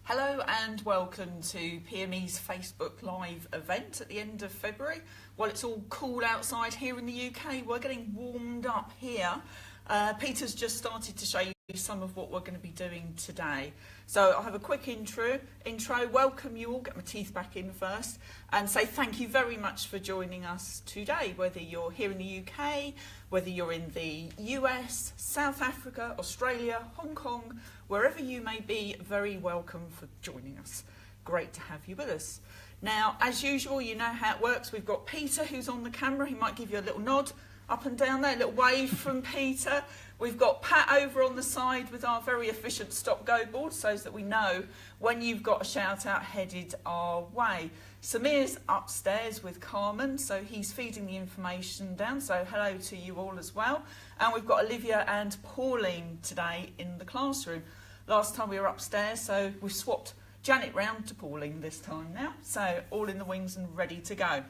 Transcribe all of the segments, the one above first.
Hello and welcome to PME's Facebook Live event at the end of February. While it's all cool outside here in the UK, we're getting warmed up here. Peter's just started to show you some of what we're going to be doing today. So I'll have a quick intro, welcome you all, get my teeth back in first, and say thank you very much for joining us today, whether you're here in the UK, whether you're in the US, South Africa, Australia, Hong Kong, wherever you may be, very welcome for joining us. Great to have you with us. Now, as usual, you know how it works. We've got Peter who's on the camera. He might give you a little nod up and down there, a little wave from Peter. We've got Pat over on the side with our very efficient stop-go board so that we know when you've got a shout-out headed our way. Samir's upstairs with Carmen, so he's feeding the information down, so hello to you all as well. And we've got Olivia and Pauline today in the classroom. Last time we were upstairs, so we've swapped Janet round to Pauline this time now, so all in the wings and ready to go.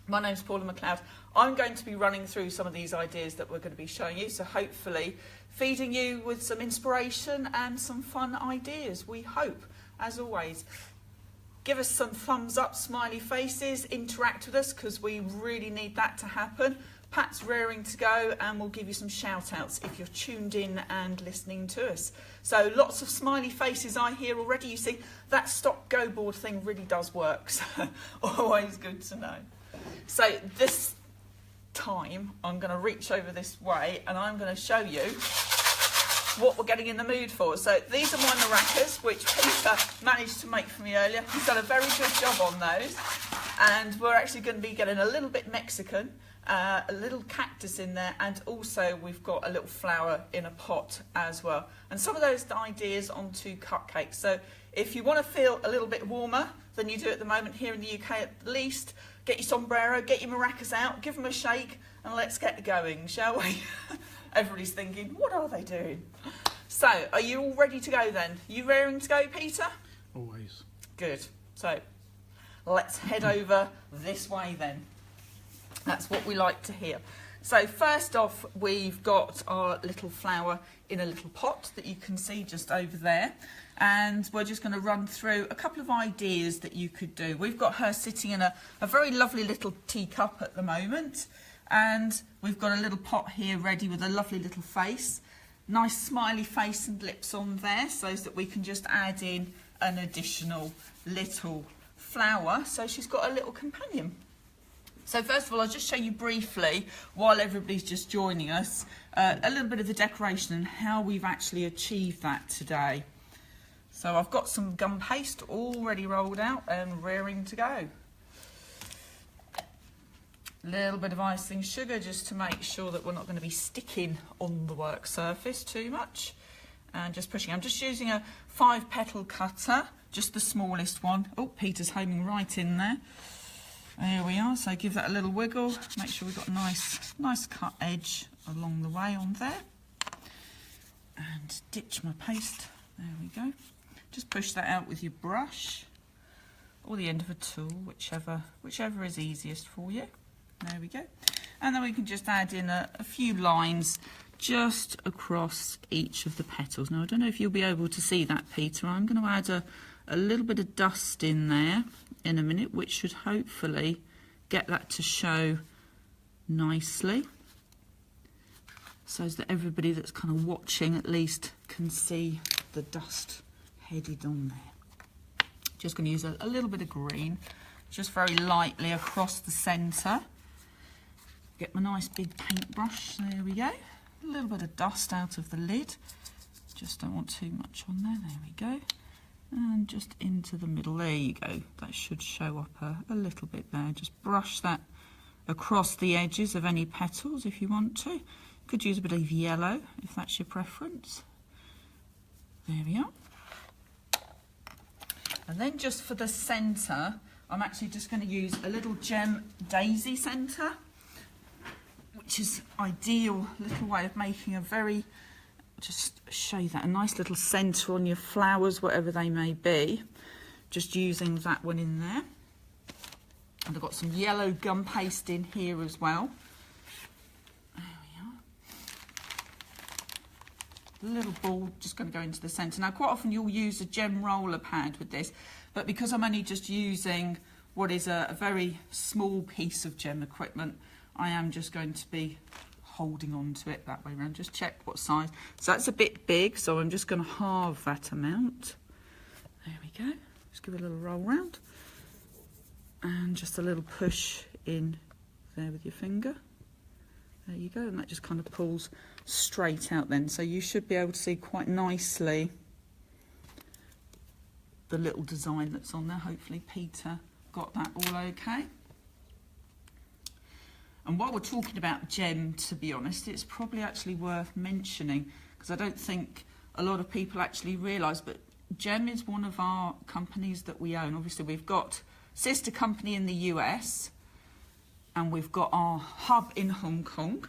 My name's Paula McLeod. I'm going to be running through some of these ideas that we're going to be showing you, so hopefully feeding you with some inspiration and some fun ideas, we hope. As always, give us some thumbs up, smiley faces, interact with us because we really need that to happen. Pat's raring to go and we'll give you some shout outs if you're tuned in and listening to us. So lots of smiley faces I hear already. You see, that stop-go board thing really does work, so always good to know. So this time I'm going to reach over this way and I'm going to show you what we're getting in the mood for. So these are my maracas, which Peter managed to make for me earlier. He's done a very good job on those. And we're actually going to be getting a little bit Mexican, a little cactus in there, and also we've got a little flower in a pot as well. And some of those ideas onto cupcakes. So if you want to feel a little bit warmer than you do at the moment here in the UK at least, get your sombrero, get your maracas out, give them a shake, and let's get going, shall we? Everybody's thinking, what are they doing? So, are you all ready to go then? You raring to go, Peter? Always. Good. So, let's head over this way then. That's what we like to hear. So, first off, we've got our little flower in a little pot that you can see just over there. And we're just going to run through a couple of ideas that you could do. We've got her sitting in a very lovely little teacup at the moment. And we've got a little pot here ready with a lovely little face. Nice smiley face and lips on there so that we can just add in an additional little flower. So she's got a little companion. So first of all, I'll just show you briefly, while everybody's just joining us, a little bit of the decoration and how we've actually achieved that today. So I've got some gum paste already rolled out and raring to go. A little bit of icing sugar just to make sure that we're not going to be sticking on the work surface too much. And just pushing. I'm just using a 5-petal cutter, just the smallest one. Oh, Peter's homing right in there. There we are. So give that a little wiggle. Make sure we've got a nice cut edge along the way on there. And ditch my paste. There we go. Just push that out with your brush or the end of a tool, whichever is easiest for you. There we go. And then we can just add in a few lines just across each of the petals. Now, I don't know if you'll be able to see that, Peter. I'm going to add a little bit of dust in there in a minute, which should hopefully get that to show nicely, so that everybody that's kind of watching at least can see the dust headed on there. Just going to use a little bit of green, just very lightly across the centre. Get my nice big paintbrush, there we go. A little bit of dust out of the lid. Just don't want too much on there, there we go. And just into the middle, there you go. That should show up a little bit there. Just brush that across the edges of any petals if you want to. You could use a bit of yellow if that's your preference. There we are. And then just for the centre, I'm actually just going to use a little gem daisy centre, which is ideal little way of making a very, just show you that, a nice little centre on your flowers, whatever they may be. Just using that one in there. And I've got some yellow gum paste in here as well. There we are. little ball just going to go into the centre. Now, quite often you'll use a gem roller pad with this, but because I'm only just using what is a very small piece of gem equipment, I am just going to be holding on to it that way around. Just check what size. So that's a bit big, so I'm just going to halve that amount. There we go. Just give it a little roll round. And just a little push in there with your finger. There you go, and that just kind of pulls straight out then. So you should be able to see quite nicely the little design that's on there. Hopefully Peter got that all okay. And while we're talking about gem, to be honest, it's probably actually worth mentioning, because I don't think a lot of people actually realise, but Gem is one of our companies that we own. Obviously, we've got sister company in the US, and we've got our hub in Hong Kong,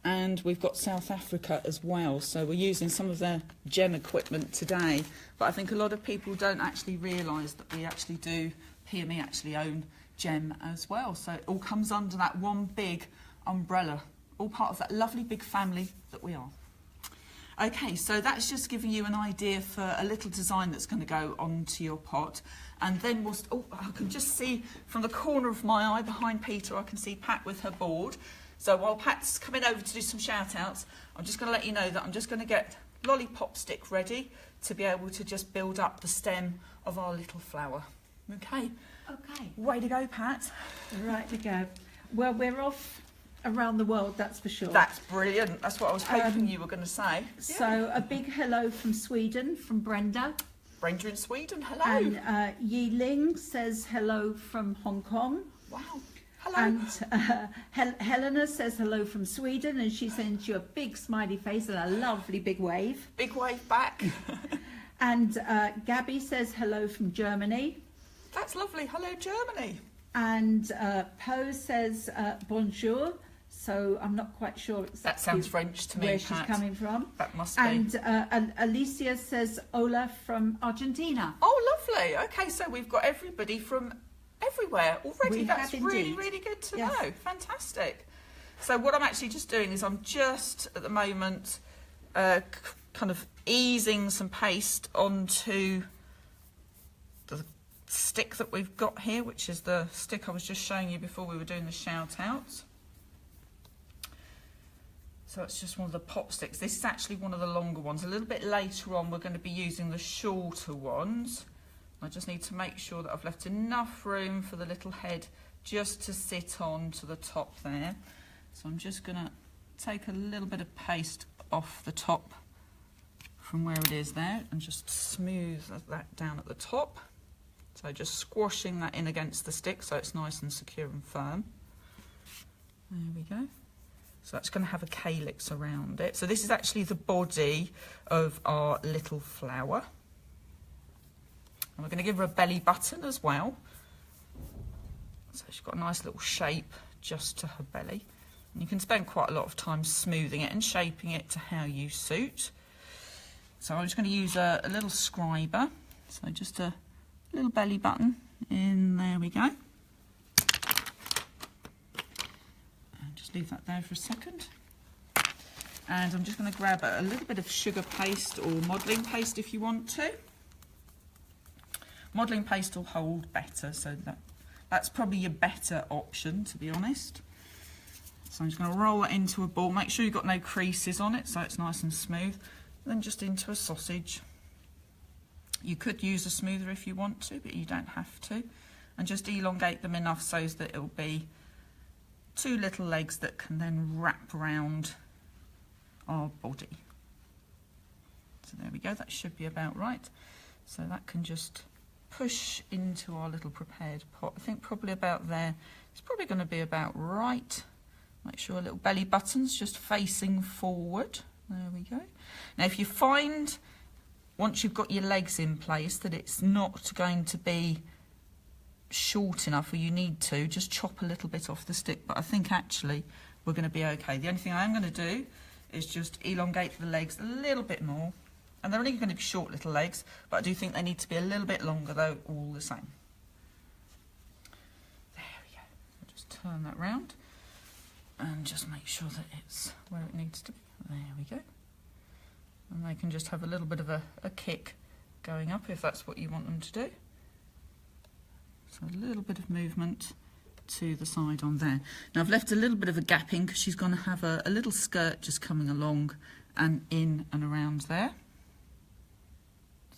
and we've got South Africa as well. So we're using some of their Gem equipment today, but I think a lot of people don't actually realise that we actually do, PME actually own Gem as well. So it all comes under that one big umbrella, all part of that lovely big family that we are. Okay, so that's just giving you an idea for a little design that's going to go onto your pot. And then we'll, I can just see from the corner of my eye behind Peter, I can see Pat with her board. So while Pat's coming over to do some shout outs, I'm just going to let you know that I'm just going to get lollipop stick ready to be able to just build up the stem of our little flower. Okay. Okay. Way to go, Pat. Right to go. Well, we're off around the world, that's for sure. That's brilliant. That's what I was hoping you were going to say. So a big hello from Sweden, from Brenda. Brenda in Sweden, hello. And Yi Ling says hello from Hong Kong. Wow, hello. And Helena says hello from Sweden, and she sends you a big smiley face and a lovely big wave. Big wave back. And Gabby says hello from Germany. That's lovely. Hello, Germany. And Poe says bonjour. So I'm not quite sure exactly that sounds French to me, where Pat. she's coming from. That must be. And Alicia says hola from Argentina. Oh, lovely. Okay, so we've got everybody from everywhere already. That's really, really good to know. Fantastic. So what I'm actually just doing is I'm just at the moment kind of easing some paste onto the stick that we've got here, which is the stick I was just showing you before we were doing the shout outs. So it's just one of the pop sticks. This is actually one of the longer ones. A little bit later on we're going to be using the shorter ones. I just need to make sure that I've left enough room for the little head just to sit on to the top there. So I'm just going to take a little bit of paste off the top from where it is there and just smooth that down at the top. So just squashing that in against the stick so it's nice and secure and firm. There we go. So that's going to have a calyx around it. So this is actually the body of our little flower. And we're going to give her a belly button as well. So she's got a nice little shape just to her belly. And you can spend quite a lot of time smoothing it and shaping it to how you suit. So I'm just going to use a little scriber. So just a little belly button in, there we go. Leave that there for a second, and I'm just going to grab a little bit of sugar paste or modelling paste if you want to. Modelling paste will hold better, so that's probably your better option, to be honest. So I'm just going to roll it into a ball. Make sure you've got no creases on it so it's nice and smooth. Then just into a sausage. You could use a smoother if you want to, but you don't have to. And just elongate them enough so that it'll be two little legs that can then wrap around our body. So there we go, that should be about right. So that can just push into our little prepared pot. I think probably about there. It's probably going to be about right. Make sure little belly button's just facing forward. There we go. Now if you find, once you've got your legs in place, that it's not going to be short enough or you need to, just chop a little bit off the stick, but I think actually we're going to be okay. The only thing I am going to do is just elongate the legs a little bit more, and they're only going to be short little legs, but I do think they need to be a little bit longer though, all the same. There we go. I'll just turn that round and just make sure that it's where it needs to be. There we go. and they can just have a little bit of a kick going up if that's what you want them to do. So a little bit of movement to the side on there. Now I've left a little bit of a gap in because she's going to have a little skirt just coming along and in and around there.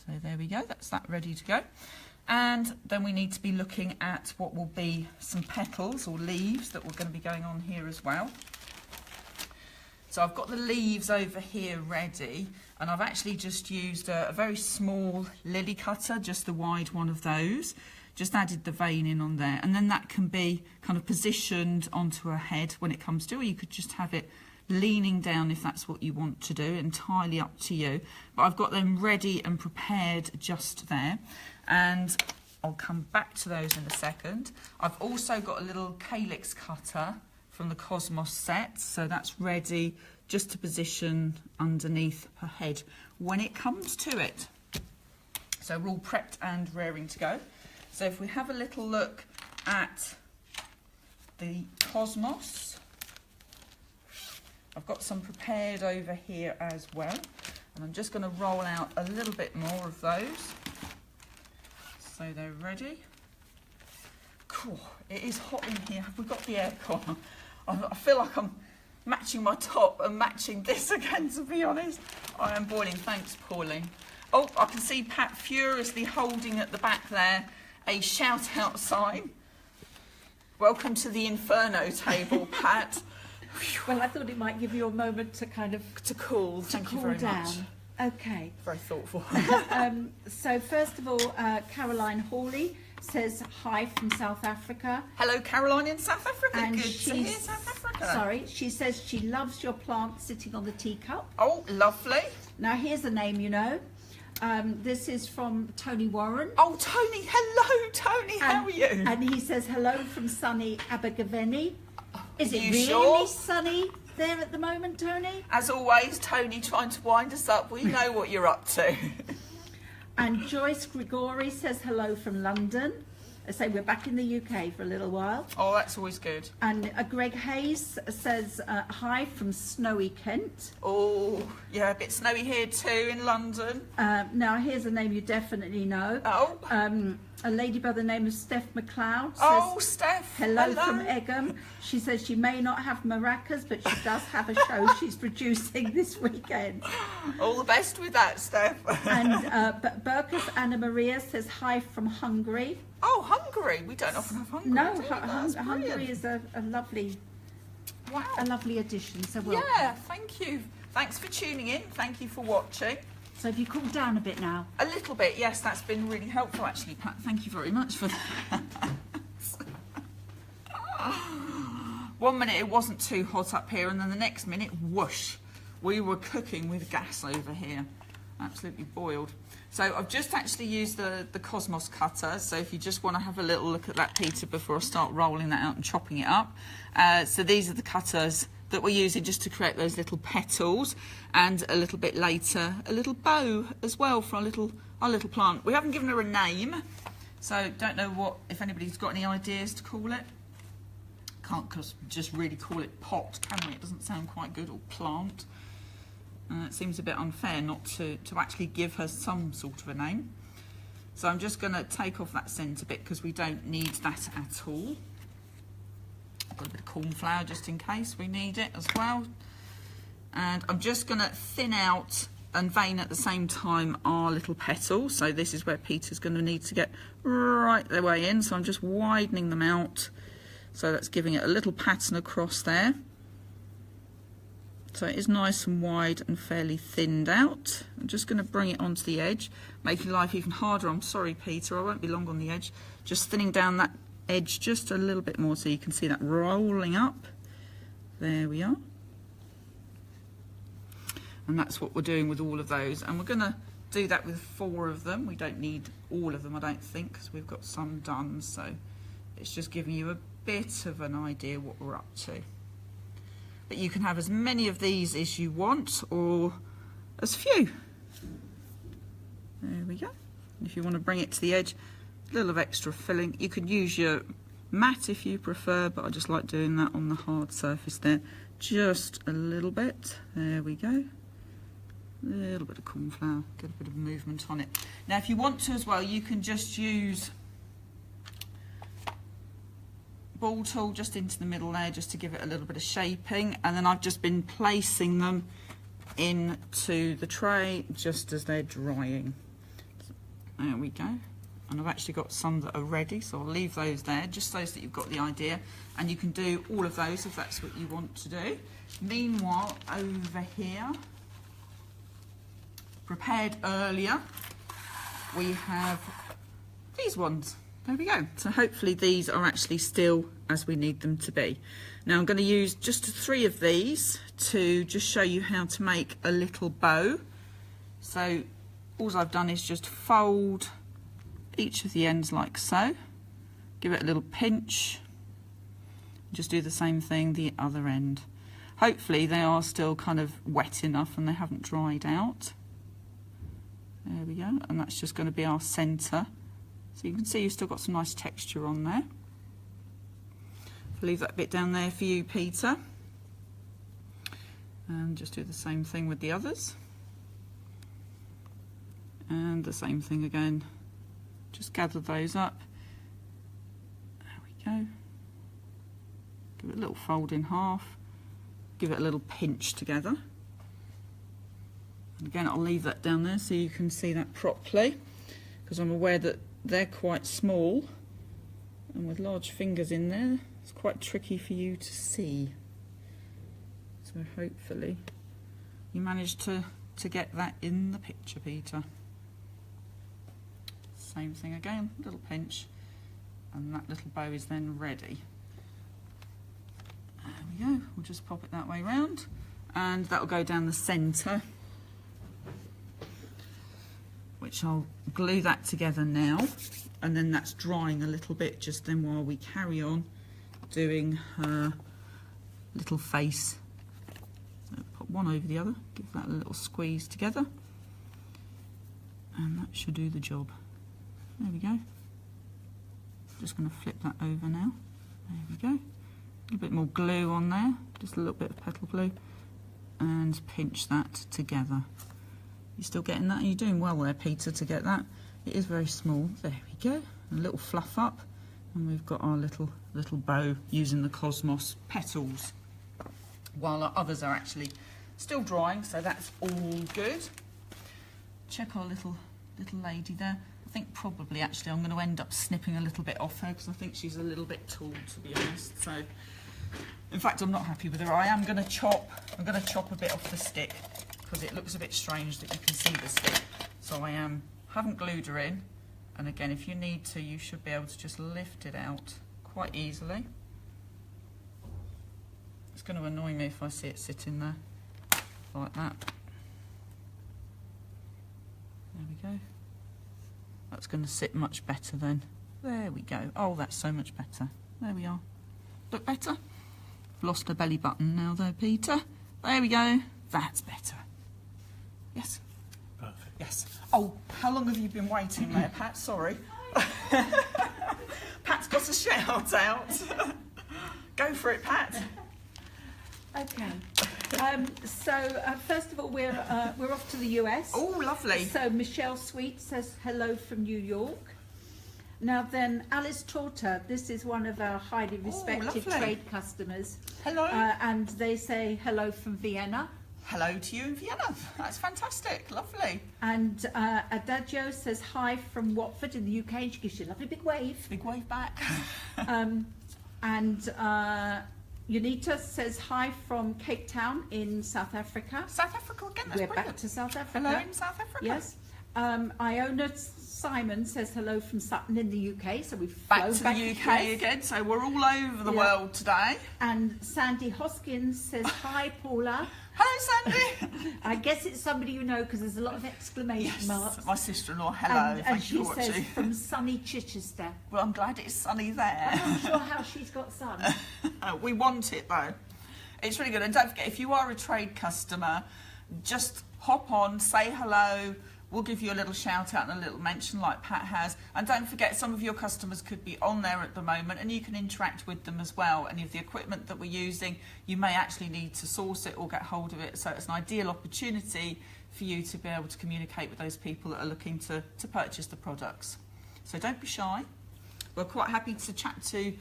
So there we go, that's that ready to go. And then we need to be looking at what will be some petals or leaves that we're going to be going on here as well. So I've got the leaves over here ready, and I've actually just used a very small lily cutter, just the wide one of those. Just added the vein in on there, and then that can be kind of positioned onto her head when it comes to, or you could just have it leaning down if that's what you want to do, entirely up to you. But I've got them ready and prepared just there, and I'll come back to those in a second. I've also got a little calyx cutter from the Cosmos set, so that's ready just to position underneath her head when it comes to it. So we're all prepped and raring to go. So if we have a little look at the Cosmos, I've got some prepared over here as well, and I'm just going to roll out a little bit more of those so they're ready. Cool, it is hot in here. Have we got the aircon? I feel like I'm matching my top and matching this again, to be honest. I am boiling. Thanks, Pauline. Oh, I can see Pat furiously holding at the back there a shout out sign. Welcome to the Inferno table, Pat. Well, I thought it might give you a moment to kind of cool. Thank you very much. Okay. Very thoughtful. So first of all, Caroline Hawley says hi from South Africa. Hello, Caroline in South Africa. And good to hear South Africa. Sorry, she says she loves your plant sitting on the teacup. Oh, lovely. Now here's a name you know. This is from Tony Warren. Oh, Tony. Hello, Tony. How are you? And he says hello from sunny Abergavenny. Is it really sure? sunny there at the moment, Tony? As always, Tony trying to wind us up. We know what you're up to. And Joyce Grigori says hello from London. I say we're back in the UK for a little while. Oh, that's always good. And Greg Hayes says hi from snowy Kent. Oh, yeah, a bit snowy here too in London. Now, here's a name you definitely know. Oh. A lady by the name of Steph McLeod says, oh, Steph. hello from Egham. She says she may not have maracas, but she does have a show she's producing this weekend. All the best with that, Steph. And Burkus Anna Maria says hi from Hungary. Oh, Hungary. We don't often have Hungary. No, do we? Hungary is a lovely, wow, a lovely addition. So welcome. yeah, thank you. Thanks for tuning in. Thank you for watching. So have you cooled down a bit now? A little bit, yes. That's been really helpful, actually, Pat. Thank you very much for that. 1 minute it wasn't too hot up here, and then the next minute, whoosh, we were cooking with gas over here. Absolutely boiled. So I've just actually used the Cosmos cutter, so if you just want to have a little look at that, Peter, before I start rolling that out and chopping it up. So these are the cutters that we're using just to create those little petals, and a little bit later a little bow as well for our little plant. We haven't given her a name, so don't know if anybody's got any ideas to call it. Can't just really call it pot, can we? It doesn't sound quite good, or plant. It seems a bit unfair not to actually give her some sort of a name. So I'm just going to take off that centre bit because we don't need that at all. I've got a bit of corn flour just in case we need it as well. And I'm just going to thin out and vein at the same time our little petals. So this is where Peter's going to need to get right their way in. So I'm just widening them out. So that's giving it a little pattern across there. So it is nice and wide and fairly thinned out. I'm just going to bring it onto the edge, making life even harder. I'm sorry, Peter, I won't be long on the edge. Just thinning down that edge just a little bit more so you can see that rolling up. There we are. And that's what we're doing with all of those. And we're going to do that with 4 of them. We don't need all of them, I don't think, because we've got some done. So it's just giving you a bit of an idea what we're up to. But you can have as many of these as you want, or as few. There we go. If you want to bring it to the edge, a little of extra filling. You could use your mat if you prefer, but I just like doing that on the hard surface there. Just a little bit. There we go. A little bit of corn flour, get a bit of movement on it. Now if you want to as well, you can just use ball tool just into the middle there, just to give it a little bit of shaping, and then I've just been placing them into the tray just as they're drying. There we go. And I've actually got some that are ready, so I'll leave those there, just so that you've got the idea, and you can do all of those if that's what you want to do. Meanwhile, over here, prepared earlier, we have these ones. There we go. So hopefully these are actually still as we need them to be. Now I'm going to use just 3 of these to just show you how to make a little bow. So all I've done is just fold each of the ends like so, give it a little pinch, just do the same thing the other end. Hopefully they are still kind of wet enough and they haven't dried out. There we go, and that's just going to be our centre. So you can see you've still got some nice texture on there. I'll leave that bit down there for you, Peter. And just do the same thing with the others. And the same thing again. Just gather those up. There we go. Give it a little fold in half. Give it a little pinch together. And again, I'll leave that down there so you can see that properly, because I'm aware that they're quite small, and with large fingers in there, it's quite tricky for you to see. So hopefully you managed to get that in the picture, Peter. Same thing again, little pinch, and that little bow is then ready. There we go, we'll just pop it that way round, and that will go down the centre, which I'll glue that together now, and then that's drying a little bit just then while we carry on doing her little face. So put one over the other, give that a little squeeze together, and that should do the job. There we go. Just going to flip that over now. There we go. A little bit more glue on there, just a little bit of petal glue, and pinch that together. You're still getting that, and you're doing well there, Peter, to get that. It is very small. There we go. A little fluff up, and we've got our little bow using the Cosmos petals, while our others are actually still drying, so that's all good. Check our little lady there. I think probably actually I'm going to end up snipping a little bit off her, because I think she's a little bit tall, to be honest. So, in fact, I'm not happy with her. I'm going to chop a bit off the stick, because it looks a bit strange that you can see the stick. So I haven't glued her in, and again, if you need to, you should be able to just lift it out quite easily. It's going to annoy me if I see it sitting there like that. There we go. That's going to sit much better then. There we go. Oh, that's so much better. There we are. Look better? I've lost a belly button now though, Peter. There we go. That's better. Yes? Perfect. Yes. Oh, how long have you been waiting there, Pat? Sorry. Pat's got a shout out. Go for it, Pat. Okay. First of all, we're off to the US. Oh, lovely. So Michelle Sweet says hello from New York. Now then, Alice Torter, this is one of our highly respected trade customers. Hello. And they say hello from Vienna. Hello to you in Vienna. That's fantastic. Lovely. And Adagio says hi from Watford in the UK. And she gives you a lovely big wave. Big wave back. Unita says hi from Cape Town in South Africa. South Africa again, that's We're brilliant. back to South Africa. Hello in South Africa. Yes. Iona Simon says hello from Sutton in the UK. So we've back flown to back the UK again, so we're all over the world today. And Sandy Hoskins says hi, Paula. Hello, Sandy. I guess it's somebody you know, because there's a lot of exclamation marks. My sister-in-law. Hello. And Thank you she for says watching. from sunny Chichester. Well, I'm glad it's sunny there. I'm not sure how she's got sun. We want it though. It's really good. And don't forget, if you are a trade customer, just hop on, say hello. we'll give you a little shout out and a little mention like Pat has. And don't forget, some of your customers could be on there at the moment and you can interact with them as well. Any of the equipment that we're using, you may actually need to source it or get hold of it. So it's an ideal opportunity for you to be able to communicate with those people that are looking to purchase the products. So don't be shy. We're quite happy to chat to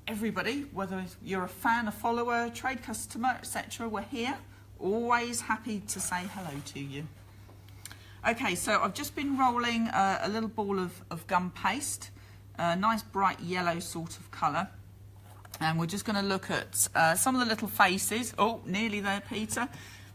everybody, whether you're a fan, a follower, trade customer, etc. We're here, always happy to say hello to you. Okay, so I've just been rolling a little ball of gum paste, a nice bright yellow sort of colour, and we're just going to look at some of the little faces. Oh, nearly there, Peter.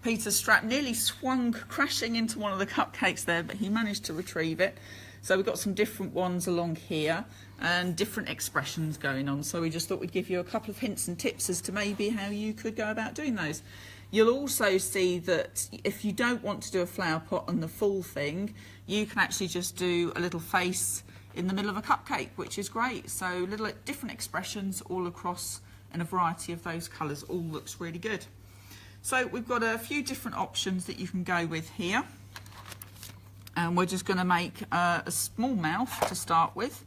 Peter's strap nearly swung crashing into one of the cupcakes there, but he managed to retrieve it. So we've got some different ones along here and different expressions going on. So we just thought we'd give you a couple of hints and tips as to maybe how you could go about doing those. You'll also see that if you don't want to do a flower pot on the full thing, you can actually just do a little face in the middle of a cupcake, which is great. So little different expressions all across in a variety of those colours, all looks really good. So we've got a few different options that you can go with here. And we're just going to make a small mouth to start with.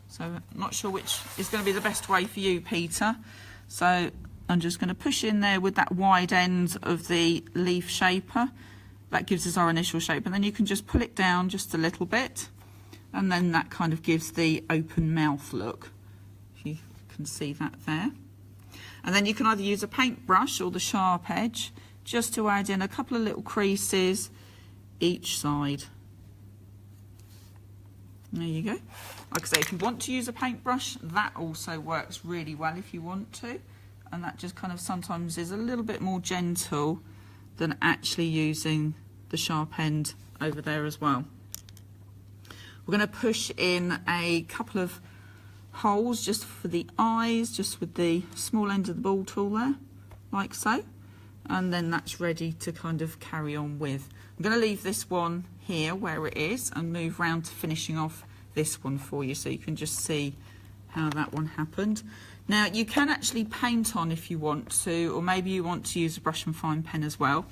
So I'm not sure which is going to be the best way for you, Peter. So I'm just going to push in there with that wide end of the leaf shaper. That gives us our initial shape. And then you can just pull it down just a little bit. And then that kind of gives the open mouth look. If you can see that there. And then you can either use a paintbrush or the sharp edge just to add in a couple of little creases each side. There you go. Like I say, if you want to use a paintbrush, that also works really well if you want to. And that just kind of sometimes is a little bit more gentle than actually using the sharp end over there as well. We're going to push in a couple of holes just for the eyes, just with the small end of the ball tool there, like so. And then that's ready to kind of carry on with. I'm going to leave this one here where it is and move round to finishing off this one for you so you can just see how that one happened. Now you can actually paint on if you want to, or maybe you want to use a brush and fine pen as well.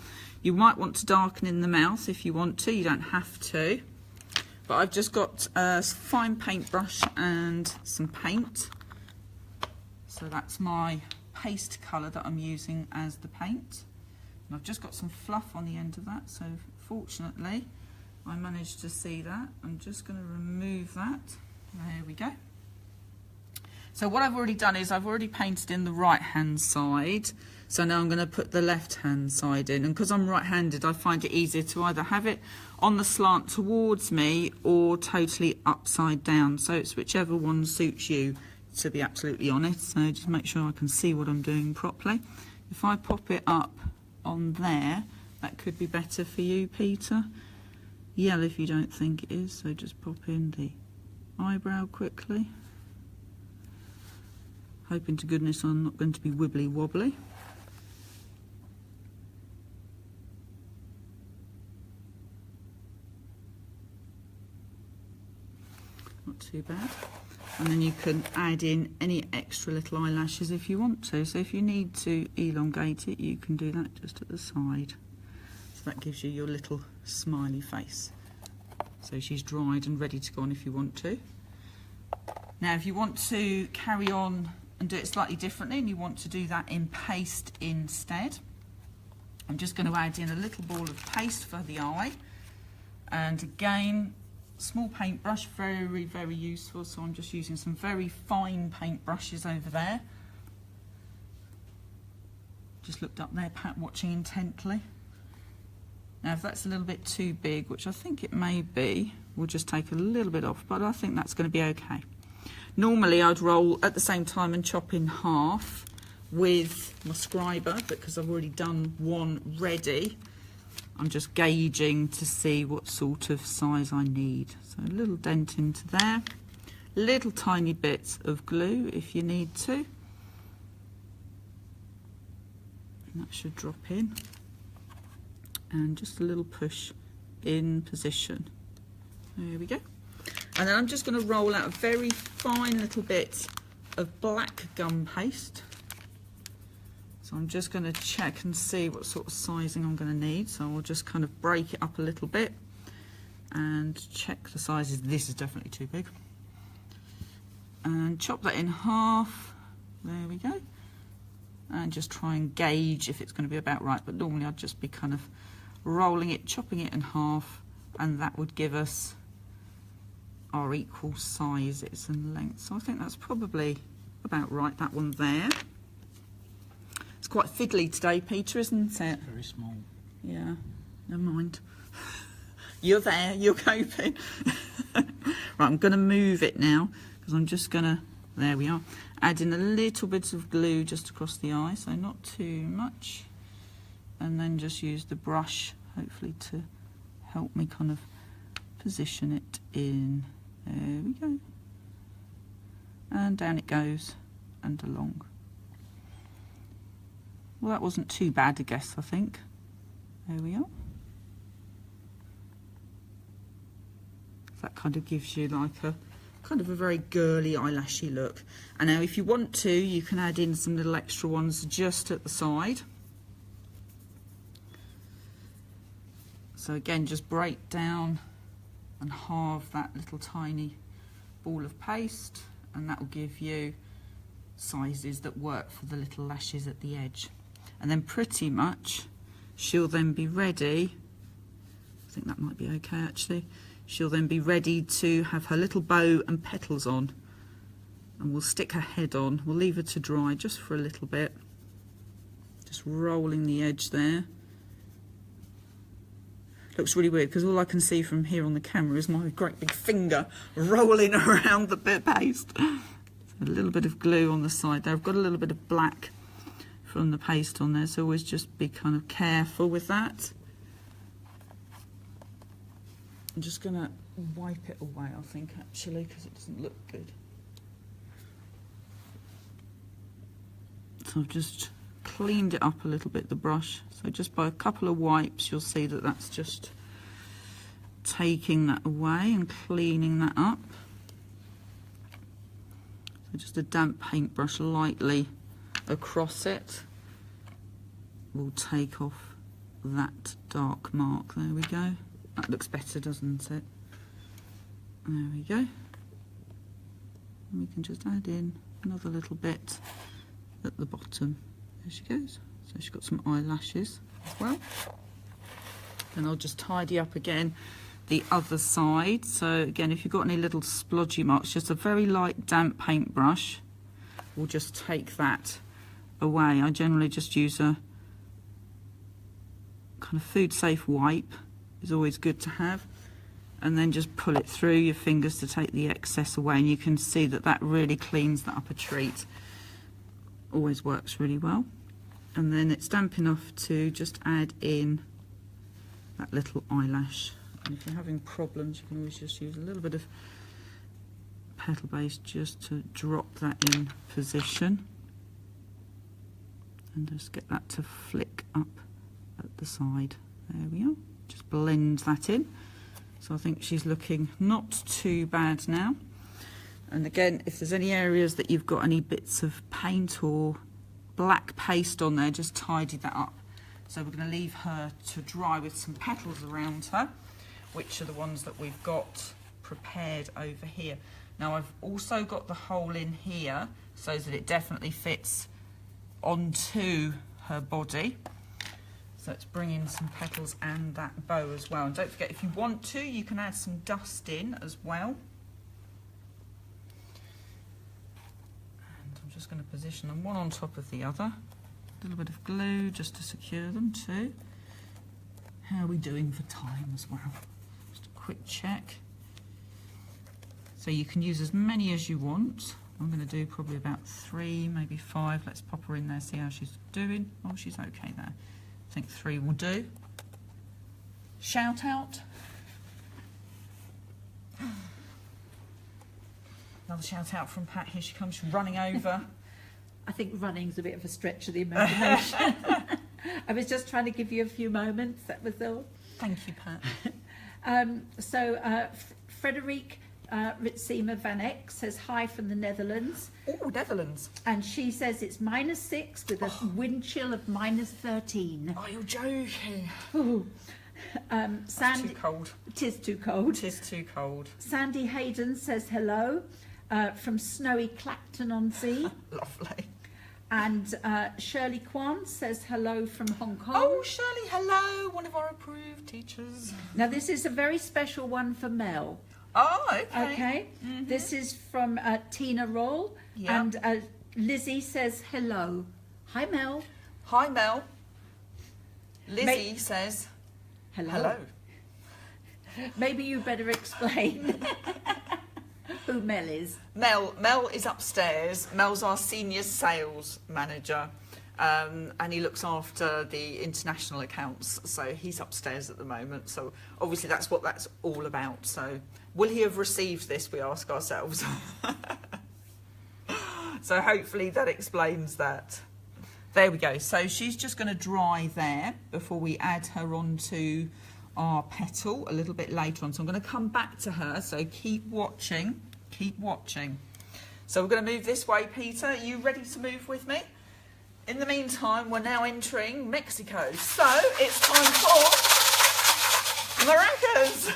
You might want to darken in the mouth if you want to, you don't have to. But I've just got a fine paintbrush and some paint. So that's my paste colour that I'm using as the paint. And I've just got some fluff on the end of that, so fortunately I managed to see that. I'm just going to remove that. There we go. So what I've already done is I've already painted in the right hand side. So now I'm going to put the left hand side in, and because I'm right handed I find it easier to either have it on the slant towards me or totally upside down. So it's whichever one suits you, to be absolutely honest. So just make sure I can see what I'm doing properly. If I pop it up on there, that could be better for you, Peter. Yellow if you don't think it is, so just pop in the eyebrow quickly. Hoping to goodness I'm not going to be wibbly wobbly. Not too bad. And then you can add in any extra little eyelashes if you want to. So if you need to elongate it, you can do that just at the side. So that gives you your little smiley face. So she's dried and ready to go on if you want to. Now if you want to carry on and do it slightly differently and you want to do that in paste instead, I'm just going to add in a little ball of paste for the eye. And again, small paintbrush, very, very useful. So I'm just using some very fine paint brushes over there. Just looked up there, Pat, watching intently. Now if that's a little bit too big, which I think it may be, we'll just take a little bit off, but I think that's going to be okay. Normally I'd roll at the same time and chop in half with my scriber, but because I've already done one ready, I'm just gauging to see what sort of size I need. So a little dent into there, little tiny bits of glue if you need to. And that should drop in. And just a little push in position. There we go. And then I'm just going to roll out a very fine little bit of black gum paste. So I'm just going to check and see what sort of sizing I'm going to need. So I'll just kind of break it up a little bit and check the sizes. This is definitely too big. And chop that in half. There we go. And just try and gauge if it's going to be about right. But normally I'd just be kind of rolling it, chopping it in half, and that would give us our equal sizes and lengths. So I think that's probably about right, that one there. It's quite fiddly today, Peter, isn't it? Very small. Yeah, never mind. You're there, you're coping. Right, I'm going to move it now, because I'm just going to, there we are, add in a little bit of glue just across the eye, so not too much. And then just use the brush, hopefully, to help me kind of position it in. There we go. And down it goes, and along. Well, that wasn't too bad, I guess, I think. There we are. That kind of gives you like a kind of a very girly eyelashy look. And now if you want to, you can add in some little extra ones just at the side. So again, just break down and halve that little tiny ball of paste, and that will give you sizes that work for the little lashes at the edge. And then pretty much she'll then be ready, I think that might be okay actually, she'll then be ready to have her little bow and petals on, and we'll stick her head on. We'll leave her to dry just for a little bit, just rolling the edge there. Looks really weird because all I can see from here on the camera is my great big finger rolling around the bit of paste. So a little bit of glue on the side there. I've got a little bit of black from the paste on there, so always just be kind of careful with that. I'm just going to wipe it away, I think, actually, because it doesn't look good. So I've just cleaned it up a little bit, the brush. So just by a couple of wipes, you'll see that that's just taking that away and cleaning that up. So just a damp paintbrush lightly across it will take off that dark mark. There we go. That looks better, doesn't it? There we go. And we can just add in another little bit at the bottom. There she goes. So she's got some eyelashes as well. Then I'll just tidy up again the other side. So again, if you've got any little splodgy marks, just a very light damp paintbrush will just take that away. I generally just use a kind of food safe wipe, is always good to have, and then just pull it through your fingers to take the excess away, and you can see that that really cleans that up a treat. Always works really well. And then it's damp enough to just add in that little eyelash, and if you're having problems you can always just use a little bit of petal base just to drop that in position, and just get that to flick up at the side. There we are. Just blend that in. So I think she's looking not too bad now. And again, if there's any areas that you've got any bits of paint or black paste on there, just tidy that up. So we're going to leave her to dry with some petals around her, which are the ones that we've got prepared over here. Now I've also got the hole in here so that it definitely fits onto her body. So it's bringing some petals and that bow as well. And don't forget, if you want to, you can add some dust in as well. And I'm just going to position them one on top of the other. A little bit of glue just to secure them too. How are we doing for time as well? Just a quick check. So you can use as many as you want. I'm going to do probably about 3, maybe 5. Let's pop her in there, see how she's doing. Oh, she's okay there. I think 3 will do. Shout out. Another shout out from Pat. Here she comes, she's running over. I think running's a bit of a stretch of the imagination. I was just trying to give you a few moments, that was all. Thank you, Pat. Frederique Ritzema Van Eck says hi from the Netherlands. Oh, Netherlands. And she says it's -6 with a wind chill of -13. Oh, you're joking. Ooh. It's too cold. It is too cold. It is too cold. Sandy Hayden says hello from snowy Clacton-on-Sea. Lovely. And Shirley Kwan says hello from Hong Kong. Oh, Shirley, hello, one of our approved teachers. Now, this is a very special one for Mel. Oh, okay. Okay. This is from Tina Roll. Yeah. And Lizzie says hello. Hi, Mel. Hi, Mel. Lizzie says hello. Maybe you better explain who Mel is. Mel is upstairs. Mel's our senior sales manager, and he looks after the international accounts. So he's upstairs at the moment. So obviously that's what that's all about. So will he have received this? We ask ourselves. So hopefully that explains that. There we go. So she's just going to dry there before we add her onto our petal a little bit later on. So I'm going to come back to her. So keep watching. Keep watching. So we're going to move this way, Peter. Are you ready to move with me? In the meantime, we're now entering Mexico. So it's time for maracas.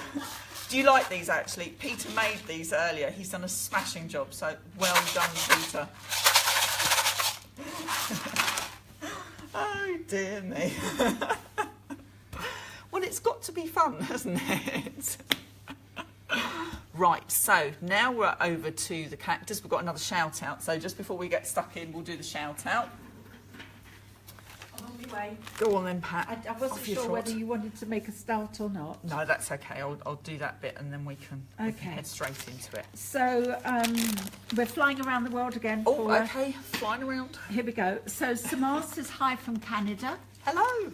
Do you like these, actually? Peter made these earlier. He's done a smashing job. So well done, Peter. Oh, dear me. Well, it's got to be fun, hasn't it? Right, so now we're over to the cactus. We've got another shout out. So just before we get stuck in, we'll do the shout out. On my way. Go on then, Pat. I wasn't sure whether you wanted to make a start or not. No, that's okay. I'll do that bit and then we can head straight into it. So we're flying around the world again. Oh, okay. Flying around. Here we go. So Samar says hi from Canada. Hello.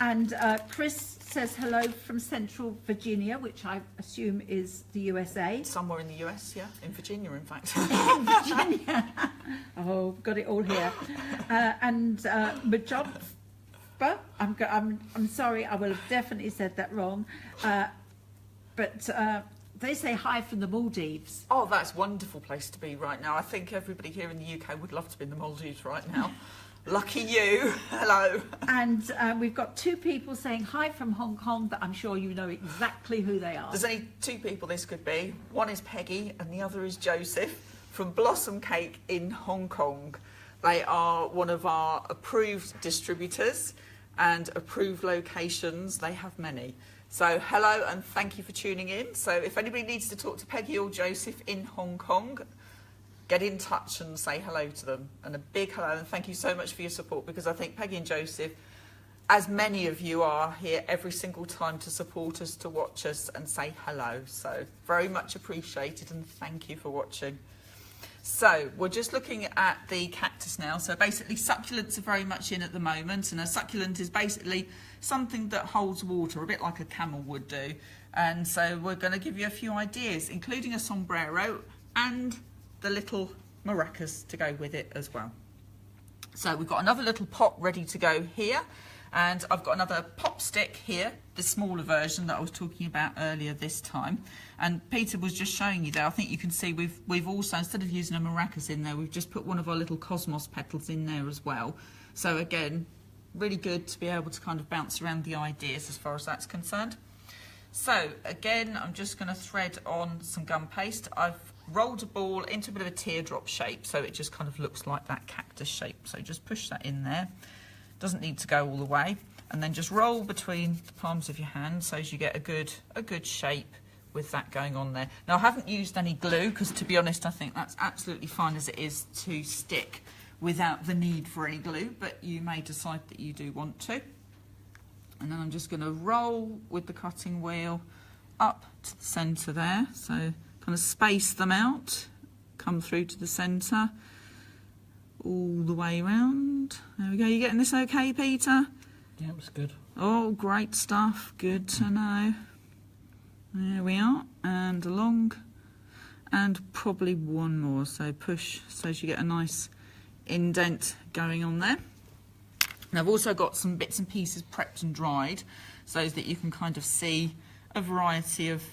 And Chris says hello from Central Virginia, which I assume is the USA. Somewhere in the US, yeah. In Virginia, in fact. In Virginia. Oh, got it all here. And Majobba, I'm sorry, I will have definitely said that wrong. But they say hi from the Maldives. Oh, that's a wonderful place to be right now. I think everybody here in the UK would love to be in the Maldives right now. Lucky you. Hello. And we've got two people saying hi from Hong Kong that I'm sure you know exactly who they are. There's only two people this could be. One is Peggy and the other is Joseph from Blossom Cake in Hong Kong. They are one of our approved distributors and approved locations. They have many. So hello and thank you for tuning in. So if anybody needs to talk to Peggy or Joseph in Hong Kong, get in touch and say hello to them. And a big hello and thank you so much for your support, because I think Peggy and Joseph, as many of you are here every single time to support us, to watch us and say hello. So very much appreciated and thank you for watching. So we're just looking at the cactus now. So basically succulents are very much in at the moment, and a succulent is basically something that holds water, a bit like a camel would do. And so we're going to give you a few ideas, including a sombrero and the little maracas to go with it as well. So we've got another little pot ready to go here, and I've got another pop stick here, the smaller version that I was talking about earlier this time. And Peter was just showing you there. I think you can see we've also, instead of using a maracas in there, we've just put one of our little cosmos petals in there as well. So again, really good to be able to kind of bounce around the ideas as far as that's concerned. So again, I'm just going to thread on some gum paste. I've rolled a ball into a bit of a teardrop shape, so it just kind of looks like that cactus shape. So just push that in there. Doesn't need to go all the way, and then just roll between the palms of your hand so as you get a good shape with that going on there. Now I haven't used any glue because, to be honest, I think that's absolutely fine as it is to stick without the need for any glue, but you may decide that you do want to. And then I'm just going to roll with the cutting wheel up to the centre there, so kind of space them out, come through to the centre, all the way around. There we go. You getting this okay, Peter? Yeah, it was good. Oh, great stuff. Good to know. There we are. And along. And probably one more. So push so as you get a nice indent going on there. Now I've also got some bits and pieces prepped and dried so that you can kind of see a variety of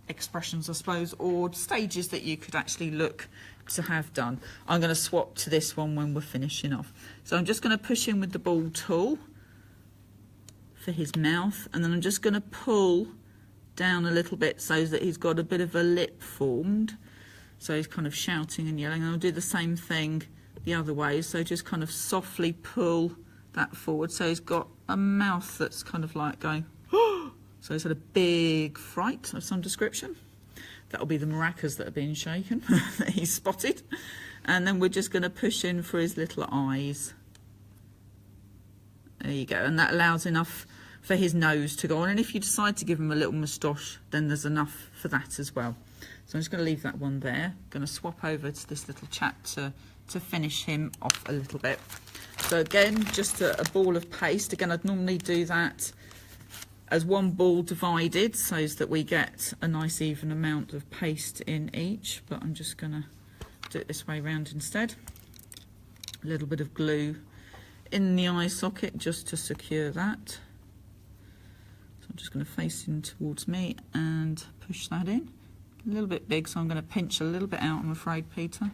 expressions, I suppose, or stages that you could actually look to have done. I'm going to swap to this one when we're finishing off. So I'm just going to push in with the ball tool for his mouth, and then I'm just going to pull down a little bit so that he's got a bit of a lip formed, so he's kind of shouting and yelling. And I'll do the same thing the other way, so just kind of softly pull that forward so he's got a mouth that's kind of like going so he's had a big fright of some description. That'll be the maracas that are being shaken that he's spotted. And then we're just going to push in for his little eyes. There you go, and that allows enough for his nose to go on, and if you decide to give him a little moustache, then there's enough for that as well. So I'm just going to leave that one there. Going to swap over to this little chap to finish him off a little bit. So again, just a ball of paste. Again, I'd normally do that as one ball divided so that we get a nice even amount of paste in each, but I'm just going to do it this way round instead. A little bit of glue in the eye socket just to secure that. So I'm just going to face in towards me and push that in. A little bit big, so I'm going to pinch a little bit out, I'm afraid, Peter.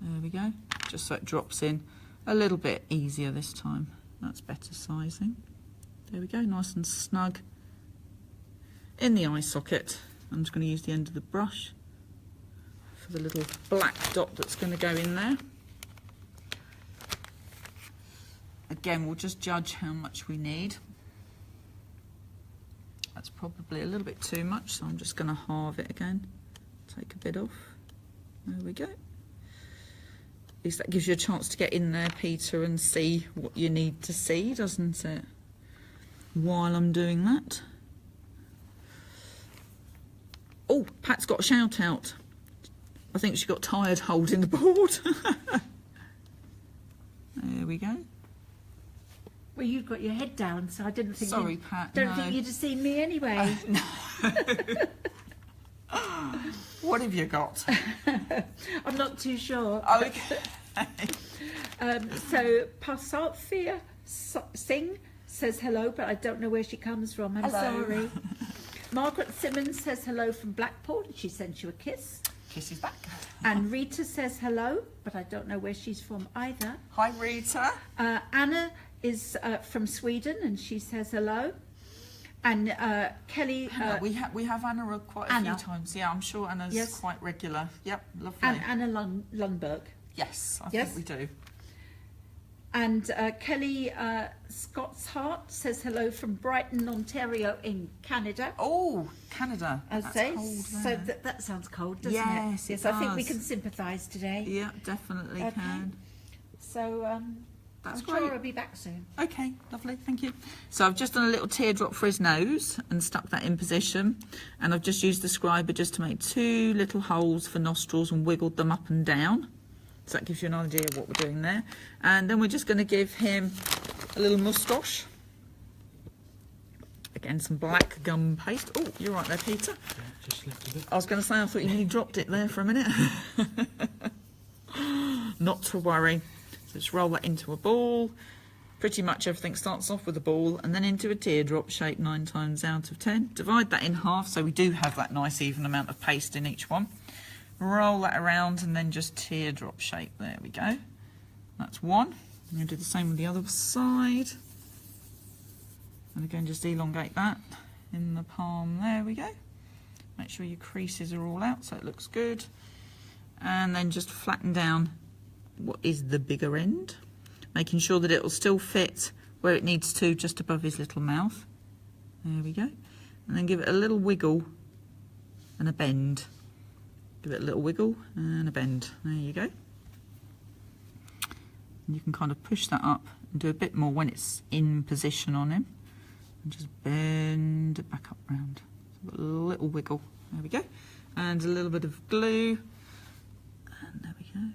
There we go, just so it drops in a little bit easier this time. That's better sizing. There we go, nice and snug in the eye socket. I'm just going to use the end of the brush for the little black dot that's going to go in there. Again, we'll just judge how much we need. That's probably a little bit too much, so I'm just going to halve it again. Take a bit off. There we go. At least that gives you a chance to get in there, Peter, and see what you need to see, doesn't it? While I'm doing that. Oh, Pat's got a shout out. I think she got tired holding the board. There we go. Well, you've got your head down, so I didn't think. Sorry, Pat. Don't think you'd have seen me anyway. No. What have you got? I'm not too sure. Okay. So Parsafia Singh says hello, but I don't know where she comes from. I'm sorry. Margaret Simmons says hello from Blackpool. She sends you a kiss. Kiss is back. And Rita says hello, but I don't know where she's from either. Hi, Rita. Anna is from Sweden, and she says hello. And Kelly... we have Anna quite a few times. Yeah, I'm sure Anna's quite regular. Yep, lovely. And Anna Lundberg. Yes, I think we do. And Kelly Scottshart says hello from Brighton, Ontario in Canada. Oh, Canada. That's cold there. So that sounds cold, doesn't it? Yes, it does. I think we can sympathise today. Yeah, definitely can. So that's I'm great. sure I'll be back soon. Okay, lovely, thank you. So I've just done a little teardrop for his nose and stuck that in position. And I've just used the scriber just to make 2 little holes for nostrils and wiggled them up and down. So that gives you an idea of what we're doing there. And then we're just going to give him a little moustache. Again, some black gum paste. Oh, you're right there, Peter. Yeah, just left a bit. I was going to say, I thought you nearly dropped it there for a minute. Not to worry. So just roll that into a ball. Pretty much everything starts off with a ball and then into a teardrop shape 9 times out of 10. Divide that in half so we do have that nice even amount of paste in each one. Roll that around and then just teardrop shape. There we go. That's one. I'm going to do the same with the other side. And again, just elongate that in the palm. There we go. Make sure your creases are all out so it looks good. And then just flatten down what is the bigger end, making sure that it will still fit where it needs to, just above his little mouth. There we go. And then give it a little wiggle and a bend. Give it a little wiggle and a bend. There you go. And you can kind of push that up and do a bit more when it's in position on him. And just bend it back up round. So a little wiggle. There we go. And a little bit of glue. And there we go.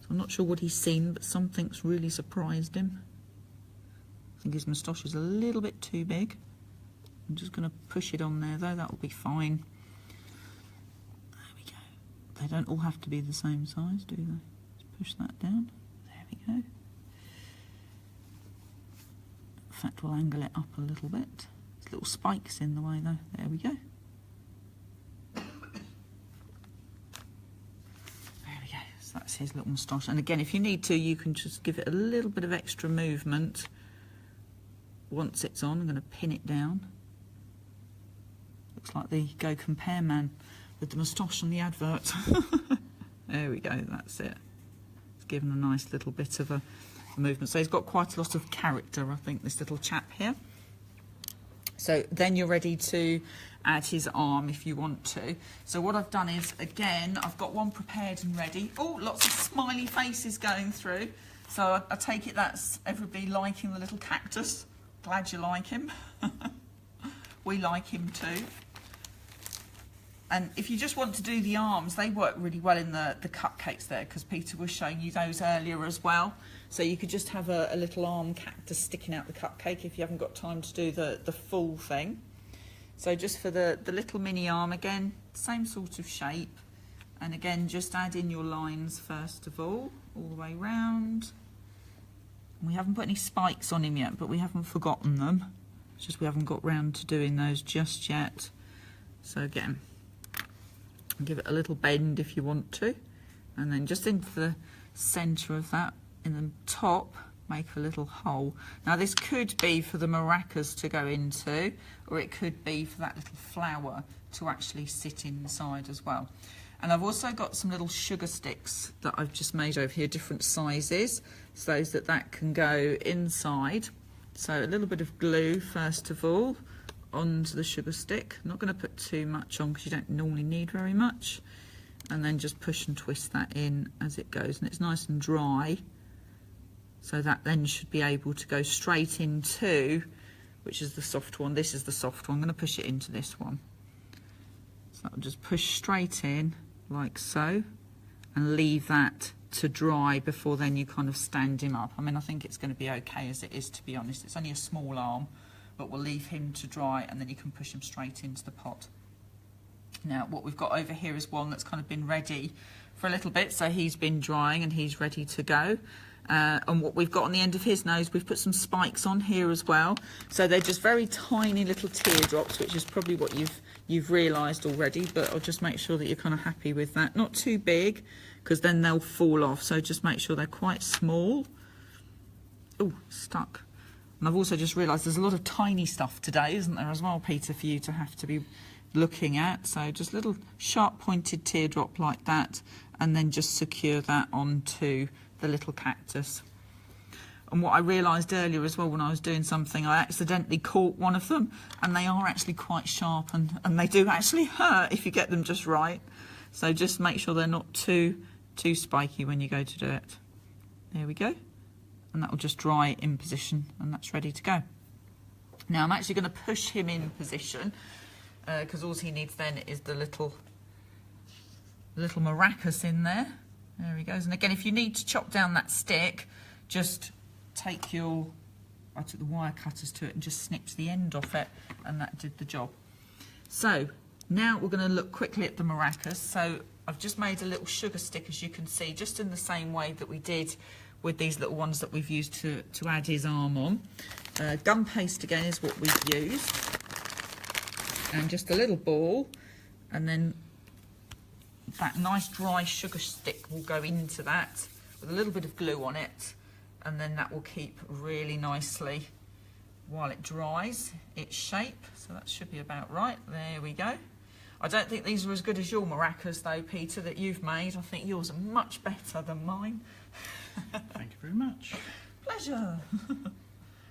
So I'm not sure what he's seen, but something's really surprised him. I think his moustache is a little bit too big. I'm just going to push it on there though, that will be fine. There we go. They don't all have to be the same size, do they? Just push that down. There we go. In fact, we'll angle it up a little bit. There's little spikes in the way though. There we go. That's his little moustache. And again, if you need to, you can just give it a little bit of extra movement once it's on, I'm going to pin it down. Looks like the Go Compare man with the moustache on the advert. There we go, that's it. It's given a nice little bit of a movement. So he's got quite a lot of character, I think, this little chap here. So then you're ready to add his arm if you want to. So what I've done is, again, I've got one prepared and ready. Oh, lots of smiley faces going through. So I take it that's everybody liking the little cactus. Glad you like him. We like him too. And if you just want to do the arms, they work really well in the cupcakes there, because Peter was showing you those earlier as well. So you could just have a little arm cactus sticking out the cupcake if you haven't got time to do the full thing. So just for the little mini arm, again, same sort of shape. And again, just add in your lines first of all the way round. We haven't put any spikes on him yet, but we haven't forgotten them. It's just we haven't got round to doing those just yet. So again, give it a little bend if you want to. And then just into the centre of that, in the top, make a little hole. Now this could be for the maracas to go into, or it could be for that little flower to actually sit inside as well. And I've also got some little sugar sticks that I've just made over here, different sizes, so that can go inside. So a little bit of glue first of all onto the sugar stick. I'm not going to put too much on because you don't normally need very much. And then just push and twist that in as it goes, and it's nice and dry. So that then should be able to go straight into, which is the soft one. This is the soft one. I'm going to push it into this one. So I'll just push straight in like so and leave that to dry before then you kind of stand him up. I mean, I think it's going to be okay as it is, to be honest. It's only a small arm, but we'll leave him to dry and then you can push him straight into the pot. Now what we've got over here is one that's kind of been ready for a little bit, so he's been drying and he's ready to go. And what we've got on the end of his nose, we've put some spikes on here as well. So they're just very tiny little teardrops, which is probably what you've realised already, but I'll just make sure that you're kind of happy with that. Not too big, because then they'll fall off, so just make sure they're quite small. Oh, stuck. And I've also just realised there's a lot of tiny stuff today, isn't there, as well, Peter, for you to have to be looking at. So just little sharp pointed teardrop like that, and then just secure that onto the little cactus. And what I realised earlier as well when I was doing something, I accidentally caught one of them, and they are actually quite sharp, and they do actually hurt if you get them just right. So just make sure they're not too spiky when you go to do it. There we go. And that will just dry in position, and that's ready to go. Now I'm actually going to push him in position, because all he needs then is the little maracas in there. There he goes. And again, if you need to chop down that stick, just take I took the wire cutters to it and just snipped the end off it, and that did the job. So now we're going to look quickly at the maracas. So I've just made a little sugar stick, as you can see, just in the same way that we did with these little ones that we've used to add his arm on. Gum paste again is what we've used, and just a little ball, and then that nice dry sugar stick will go into that with a little bit of glue on it, and then that will keep really nicely while it dries its shape. So that should be about right. There we go. I don't think these are as good as your maracas though, Peter, that you've made. I think yours are much better than mine. Thank you very much. Pleasure.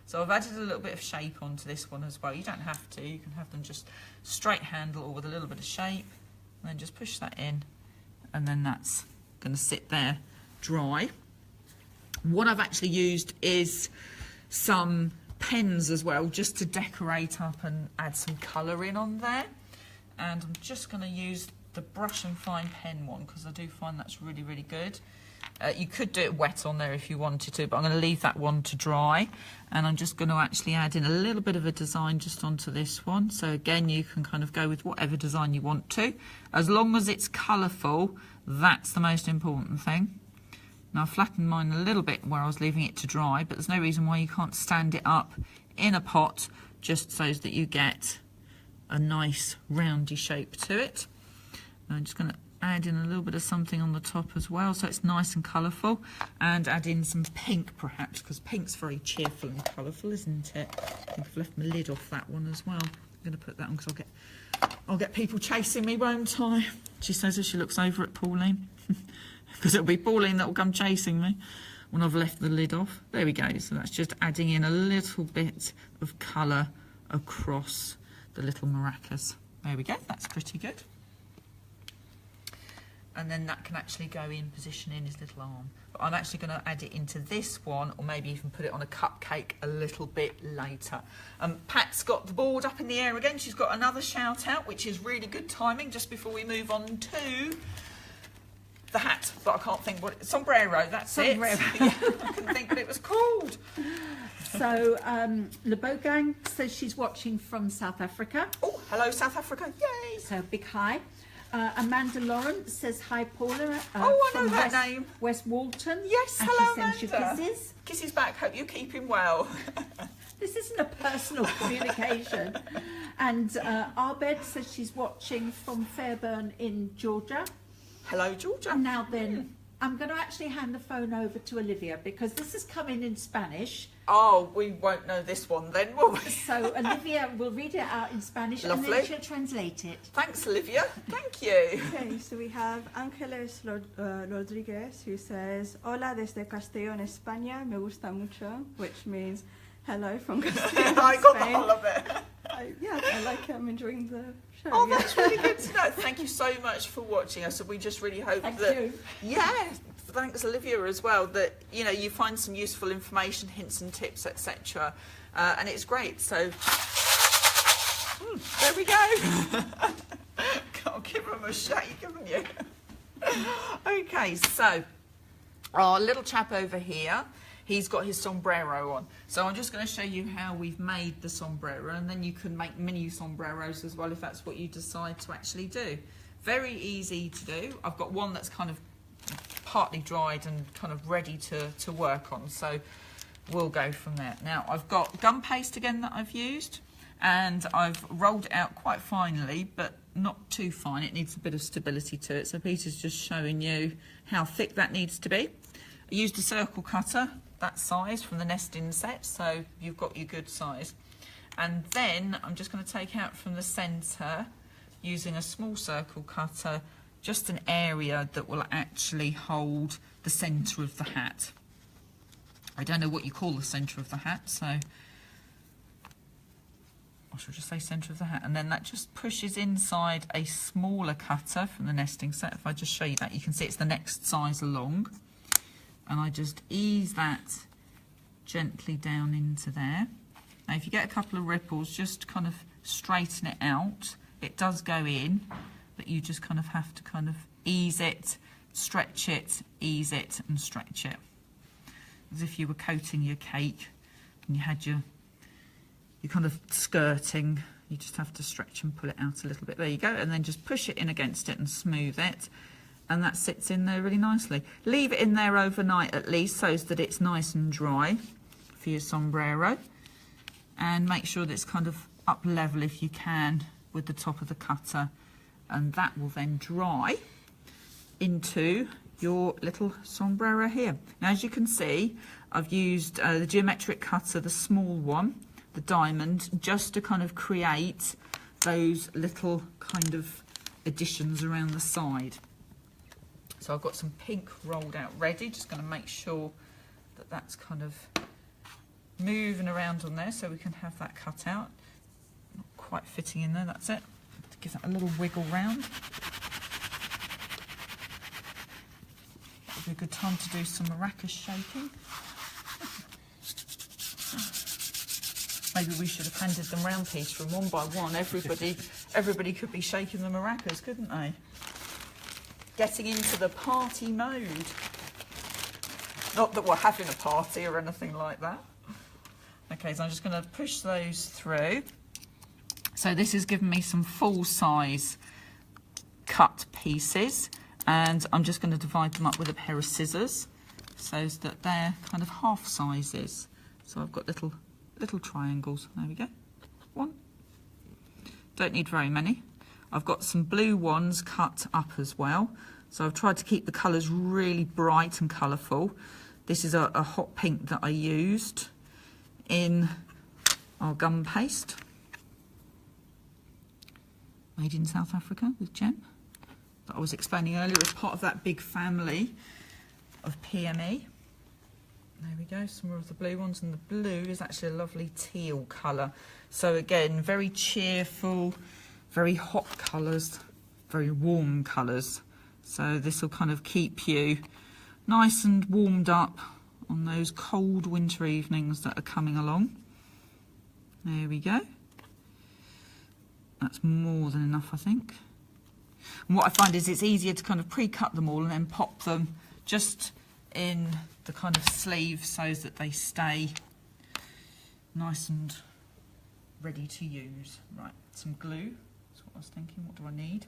So I've added a little bit of shape onto this one as well. You don't have to, you can have them just straight handle or with a little bit of shape, and then just push that in, and then that's going to sit there dry. What I've actually used is some pens as well, just to decorate up and add some colour in on there. And I'm just going to use the brush and fine pen one, because I do find that's really, really good. You could do it wet on there if you wanted to, but I'm going to leave that one to dry, and I'm just going to actually add in a little bit of a design just onto this one. So again, you can kind of go with whatever design you want to, as long as it's colourful. That's the most important thing. Now I flattened mine a little bit where I was leaving it to dry, but there's no reason why you can't stand it up in a pot, just so that you get a nice roundy shape to it. And I'm just going to add in a little bit of something on the top as well, so it's nice and colourful, and add in some pink perhaps, because pink's very cheerful and colourful, isn't it? I think I've left my lid off that one as well. I'm going to put that on because I'll get people chasing me, won't I? She says as she looks over at Pauline, because it'll be Pauline that will come chasing me when I've left the lid off. There we go. So that's just adding in a little bit of colour across the little maracas. There we go. That's pretty good. And then that can actually go in position in his little arm. But I'm actually going to add it into this one, or maybe even put it on a cupcake a little bit later. Pat's got the board up in the air again. She's got another shout out, which is really good timing just before we move on to the hat. But I can't think what sombrero. That's sombrero. It. Yeah, I couldn't think what it was called. So Le Bogang says she's watching from South Africa. Oh, hello South Africa! Yay! So big hi. Amanda Lawrence says hi, Paula. I know that name. West Walton. Yes, and hello, she sends you Amanda. kisses. Kisses back. Hope you're keeping well. This isn't a personal communication. And Arbed says she's watching from Fairburn in Georgia. Hello, Georgia. And now then, I'm going to actually hand the phone over to Olivia because this is coming in Spanish. Oh, we won't know this one then, will we? So Olivia will read it out in Spanish. Lovely. And then she'll translate it. Thanks, Olivia. Thank you. Okay, so we have Ángeles Rodriguez who says, Hola desde Castellón, España, me gusta mucho, which means hello from Castellón, I got Spain. the whole of it. Yeah, I like it. I'm enjoying the show. Oh, yeah. that's really good to know. Thank you so much for watching us. And we just really hope Thank that... you. Yeah, thanks, Olivia, as well, that, you know, you find some useful information, hints and tips, etc. And it's great. So, there we go. Can't give them a shake, haven't you? Okay, so our little chap over here, he's got his sombrero on. So I'm just going to show you how we've made the sombrero, and then you can make mini sombreros as well if that's what you decide to actually do. Very easy to do. I've got one that's kind of partly dried and kind of ready to work on, so we'll go from there. Now I've got gum paste again that I've used, and I've rolled it out quite finely, but not too fine. It needs a bit of stability to it, so Peter's just showing you how thick that needs to be. I used a circle cutter, that size, from the nesting set, so you've got your good size. And then I'm just going to take out from the centre, using a small circle cutter, just an area that will actually hold the centre of the hat. I don't know what you call the centre of the hat, so I shall just say centre of the hat. And then that just pushes inside a smaller cutter from the nesting set. If I just show you that, you can see it's the next size along. And I just ease that gently down into there. Now if you get a couple of ripples, just kind of straighten it out. It does go in, but you just kind of have to kind of ease it, stretch it, ease it and stretch it. As if you were coating your cake and you had your kind of skirting. You just have to stretch and pull it out a little bit. There you go. And then just push it in against it and smooth it. And that sits in there really nicely. Leave it in there overnight at least so that it's nice and dry for your sombrero. And make sure that it's kind of up level if you can with the top of the cutter. And that will then dry into your little sombrero here. Now as you can see, I've used the geometric cutter, the small one, the diamond, just to kind of create those little kind of additions around the side. So I've got some pink rolled out ready, just going to make sure that that's kind of moving around on there so we can have that cut out. Not quite fitting in there, that's it. To give that a little wiggle round. That would be a good time to do some maracas shaking. Maybe we should have handed them round, Peter, and one by one everybody could be shaking the maracas, couldn't they? Getting into the party mode. Not that we're having a party or anything like that. Okay, so I'm just going to push those through. So this has given me some full size cut pieces, and I'm just going to divide them up with a pair of scissors so that they're kind of half sizes. So I've got little triangles. There we go. One. Don't need very many. I've got some blue ones cut up as well. So I've tried to keep the colours really bright and colourful. This is a hot pink that I used in our gum paste. Made in South Africa with Gem. That I was explaining earlier as part of that big family of PME. There we go, some more of the blue ones, and the blue is actually a lovely teal colour. So again, very cheerful, very hot colours, very warm colours. So this will kind of keep you nice and warmed up on those cold winter evenings that are coming along. There we go. That's more than enough, I think. And what I find is it's easier to kind of pre-cut them all and then pop them just in the kind of sleeve so that they stay nice and ready to use. Right, some glue. That's what I was thinking. What do I need?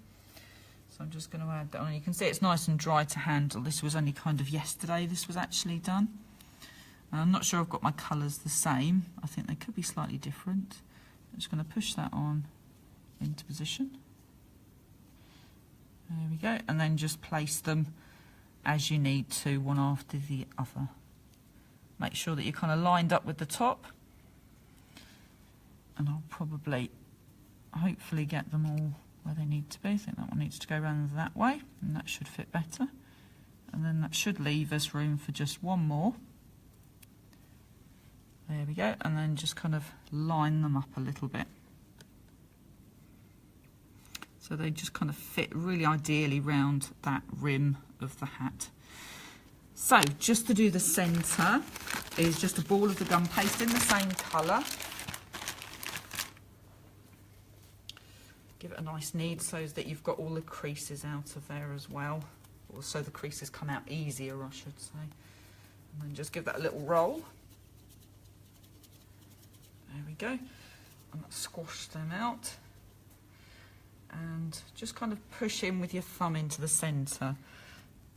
So I'm just going to add that on. You can see it's nice and dry to handle. This was only kind of yesterday this was actually done. I'm not sure I've got my colours the same. I think they could be slightly different. I'm just going to push that on into position. There we go. And then just place them as you need to, one after the other. Make sure that you're kind of lined up with the top. And I'll probably, hopefully get them all where they need to be. I think that one needs to go around that way, and that should fit better. And then that should leave us room for just one more. There we go, and then just kind of line them up a little bit. So they just kind of fit really ideally round that rim of the hat. So just to do the centre is just a ball of the gum paste in the same colour. Give it a nice knead so that you've got all the creases out of there as well. Or so the creases come out easier, I should say. And then just give that a little roll. There we go. And squash them out. And just kind of push in with your thumb into the centre.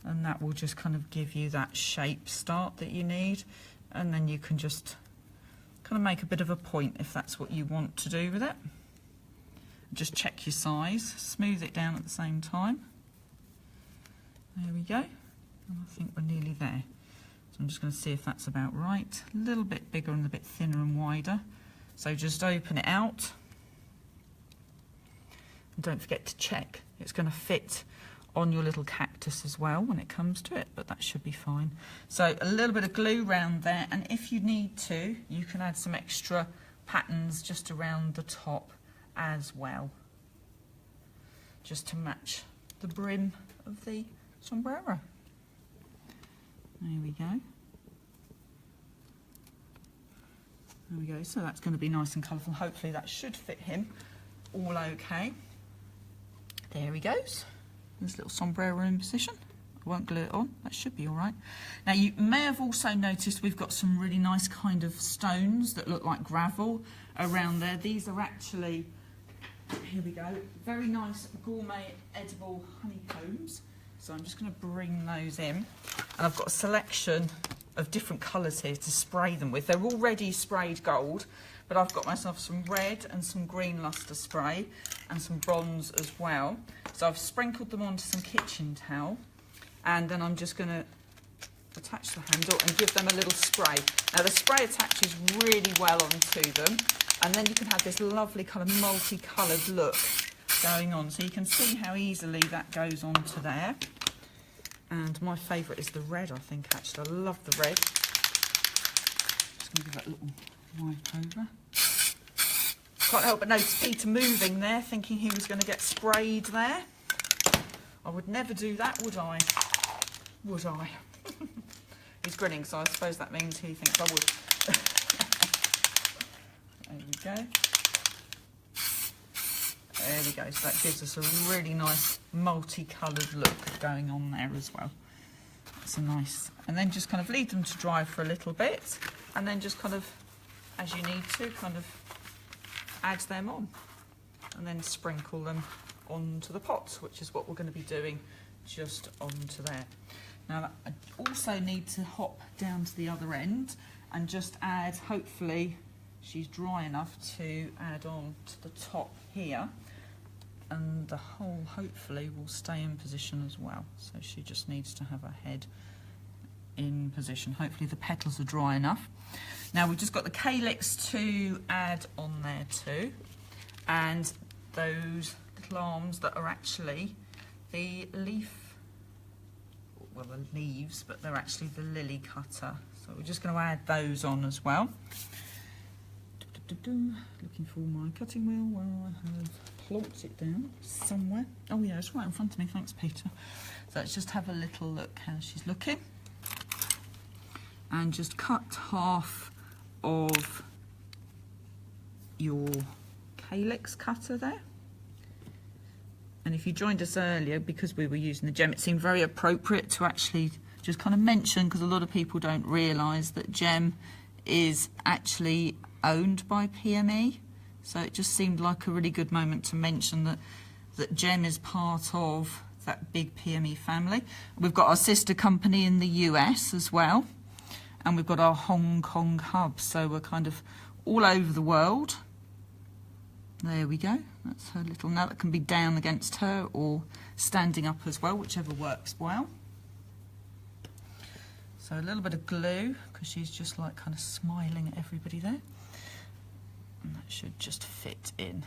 And that will just kind of give you that shape start that you need. And then you can just kind of make a bit of a point if that's what you want to do with it. Just check your size, smooth it down at the same time. There we go. And I think we're nearly there. So I'm just going to see if that's about right. A little bit bigger and a bit thinner and wider. So just open it out. And don't forget to check. It's going to fit on your little cactus as well when it comes to it, but that should be fine. So a little bit of glue around there, and if you need to, you can add some extra patterns just around the top as well, just to match the brim of the sombrero. There we go. There we go. So that's going to be nice and colourful. Hopefully that should fit him all okay. There he goes. This little sombrero in position. I won't glue it on. That should be all right. Now you may have also noticed we've got some really nice kind of stones that look like gravel around there. These are actually, here we go, very nice gourmet edible honeycombs. So I'm just going to bring those in. And I've got a selection of different colours here to spray them with. They're already sprayed gold, but I've got myself some red and some green lustre spray and some bronze as well. So I've sprinkled them onto some kitchen towel, and then I'm just going to attach the handle and give them a little spray. Now the spray attaches really well onto them, and then you can have this lovely kind of multicoloured look going on. So you can see how easily that goes onto there. And my favourite is the red, I think, actually. I love the red. Just going to give that a little wipe over. Can't help but notice Peter moving there, thinking he was going to get sprayed there. I would never do that, would I? Would I? He's grinning, so I suppose that means he thinks I would. There we go. There we go. So that gives us a really nice multicoloured look going on there as well. That's a nice. And then just kind of leave them to dry for a little bit, and then just kind of, as you need to, kind of add them on, and then sprinkle them onto the pots, which is what we're going to be doing just onto there. Now I also need to hop down to the other end and just add, hopefully she's dry enough to add on to the top here, and the hole hopefully will stay in position as well. So she just needs to have her head in position. Hopefully the petals are dry enough. Now we've just got the calyx to add on there too, and those little arms that are actually the leaf, well, the leaves, but they're actually the lily cutter. So we're just going to add those on as well. Looking for my cutting wheel where I have plonked it down somewhere. Oh yeah, it's right in front of me, thanks Peter. So let's just have a little look how she's looking. And just cut half of your calyx cutter there. And if you joined us earlier, because we were using the gem, it seemed very appropriate to actually just kind of mention, because a lot of people don't realise that gem is actually owned by PME. So it just seemed like a really good moment to mention that gem is part of that big PME family. We've got our sister company in the US as well, and we've got our Hong Kong hub, so we're kind of all over the world. There we go, that's her little, now that can be down against her or standing up as well, whichever works well. So a little bit of glue, because she's just like kind of smiling at everybody there. And that should just fit in.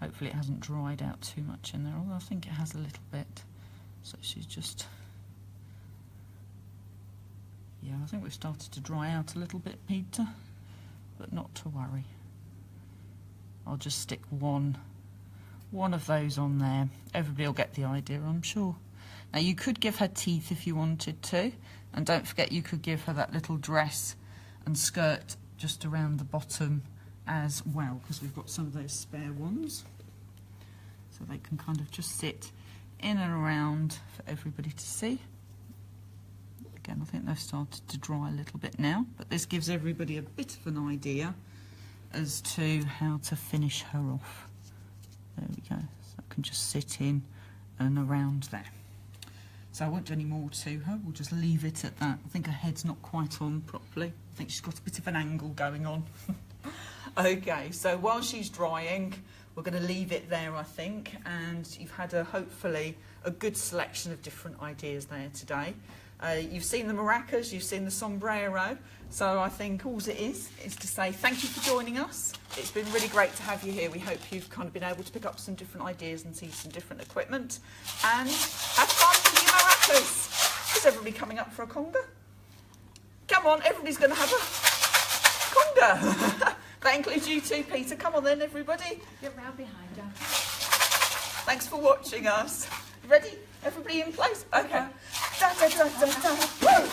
Hopefully it hasn't dried out too much in there, although I think it has a little bit. So she's just, yeah, I think we've started to dry out a little bit, Peter, but not to worry. I'll just stick one of those on there. Everybody will get the idea, I'm sure. Now you could give her teeth if you wanted to, and don't forget you could give her that little dress and skirt just around the bottom as well, because we've got some of those spare ones. So they can kind of just sit in and around for everybody to see. Again, I think they've started to dry a little bit now, but this gives everybody a bit of an idea as to how to finish her off. There we go, so I can just sit in and around there. So I won't do any more to her, we'll just leave it at that. I think her head's not quite on properly. I think she's got a bit of an angle going on. Okay, so while she's drying, we're going to leave it there, I think, and you've had hopefully a good selection of different ideas there today. You've seen the maracas, you've seen the sombrero, so I think all it is to say thank you for joining us. It's been really great to have you here. We hope you've kind of been able to pick up some different ideas and see some different equipment, and have fun with your maracas. Is everybody coming up for a conga? Come on, everybody's going to have a conga. That includes you too, Peter. Come on then, everybody. Get round behind her. Thanks for watching us. Ready? Everybody in place? Okay. Da, da, da, da, da. Woo!